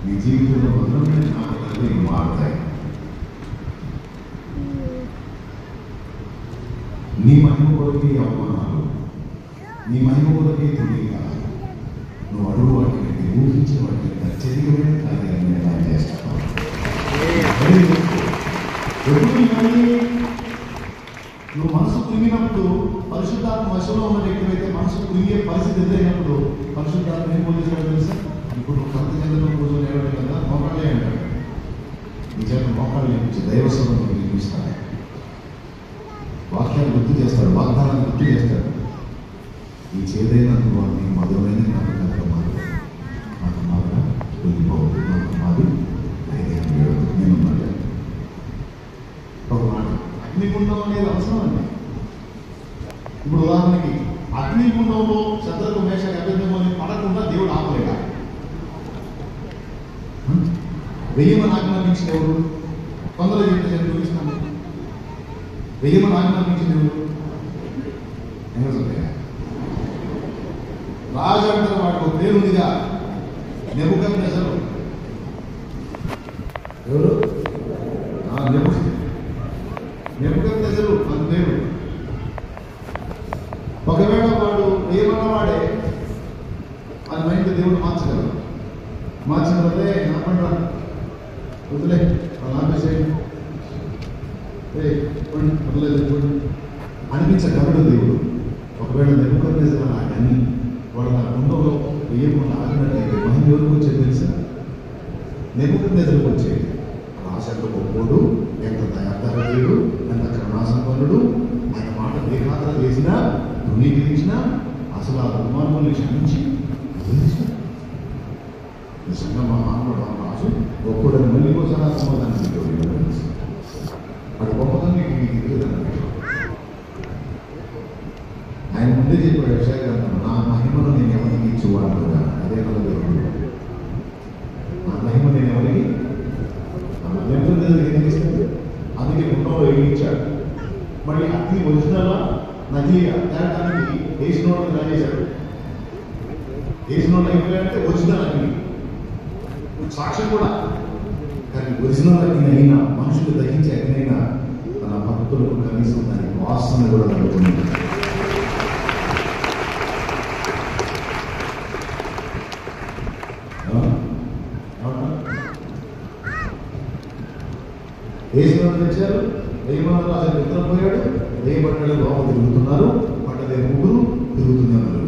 నీ జీవితంలో మధురమైన జ్ఞాపకాలు ఇవి మారుతాయి. నీ మహిమ కొరకే అవమానాలు, నీ మహిమ కొరకే తొలికాలు, నువ్వు అడుగు వాటిని ఊహించే వాటిని అత్యధికమైన కార్యాలను ఎలా చేస్తావు. నువ్వు మనసు కృంగినప్పుడు పరిశుద్ధాత్మ వశంలో ఉన్న వ్యక్తులైతే మనసు కృంగే పరిస్థితి ఎదురైనప్పుడు పరిశుద్ధాత్మ ఏం పోలీసులు తెలుసా? ఇప్పుడు కంత చంద్రంలో కూర్చొని ఏడవడం కదా మోకాళ్ళే అంటాడు. నిజంగా మోకాళ్ళు నేర్పించి దైవస్వరం నిర్మిస్తాడు, వాక్యాలు గుర్తు చేస్తాడు, వాగ్దానాన్ని గుర్తు చేస్తాడు. ఈ చేదైన వాడిని మధురమైన జ్ఞాపకాలతో మాట్లాడు. నాకు మాత్రం వెళ్ళిపోవద్దు, నాకు మాది నేను మాట్లాడు. ఒక మాట, అగ్నిగుండం అనేది అవసరం అండి. ఇప్పుడు ఉదాహరణకి అగ్నిగుండంలో శత్రుకు మేషకు అభ్యర్థమని పడకుండా దేవుడు ఆపలేడా? వెయ్యమని ఆజ్ఞాపించిన ఎవరు? కొందరు చెప్పేసి చూపిస్తాను. వెయ్యమని ఆజ్ఞాపించిన ఎవరు? రాజు అంటారు, వాడికి ఒక పేరు ఉందిగా, నెబుకద్నెజరు. ఎవరు? నెబుకద్నెజరు అని పేరు. ఒకవేళ వాడు ఏమన్నవాడే అని మైండ్ దేవుడు మార్చగలరు. మార్చినదే నాపండ్రా వదిలే వాళ్ళు ఆపేసేయండి, వదలేదు అనిపించగలడు దేవుడు. ఒకవేళ నెబుకద్నెజరు అని వాడు నా గుండంలో వేయకుండా ఆగినట్లయితే మహిమ ఎవరికి వచ్చేది తెలుసా? నెబుకద్నెజరుకు వచ్చేది. రాజంలో గొప్పోడు, ఎంత దయార్థుడు, ఎంత కరుణాసంపన్నుడు, ఆయన మాట బేఖాతర చేసినా ధృవీకరించినా అసలు ఆ దుర్మార్గుల్ని క్షమించి నిజంగా మా మానవుడు రాజు గొప్పడని మళ్ళీ కోసం ఆ సమాధానం అది గొప్పదని మీకు తెలియదన్నమాట. ఆయన ముందే చెప్పాడు విషయాలు, నా మహిమను నేను ఎవరికి ఇచ్చేవాడు, అదే కదా దేవుడు. నా మహిమ నేను ఎవరికి ఎదిగిస్తాడు. అందుకే గుండంలో ఎగిరించాడు. మళ్ళీ అగ్ని ఒరిజినల్ నకిలీగా తేటానికి వేసినోడు రాజేశాడు. వేసినోడు అయిపోయాడంటే ఒరిజినల్ అగ్ని సాక్ష్యం కూడా. కానీ ఒరిజినల్ అగ్ని అయినా, మనుషులు దహించే అగ్ని అయినా తన భక్తులకు కనీసం దానికి వాసన కూడా తగ్గుతుంది. వేసినోడు తెచ్చారు, వేయమన్నారు, అసలు నిద్రపోయాడు, వేయబడ్డాడు, లోపల తిరుగుతున్నారు, పడ్డదే ముగ్గురు తిరుగుతున్నారు.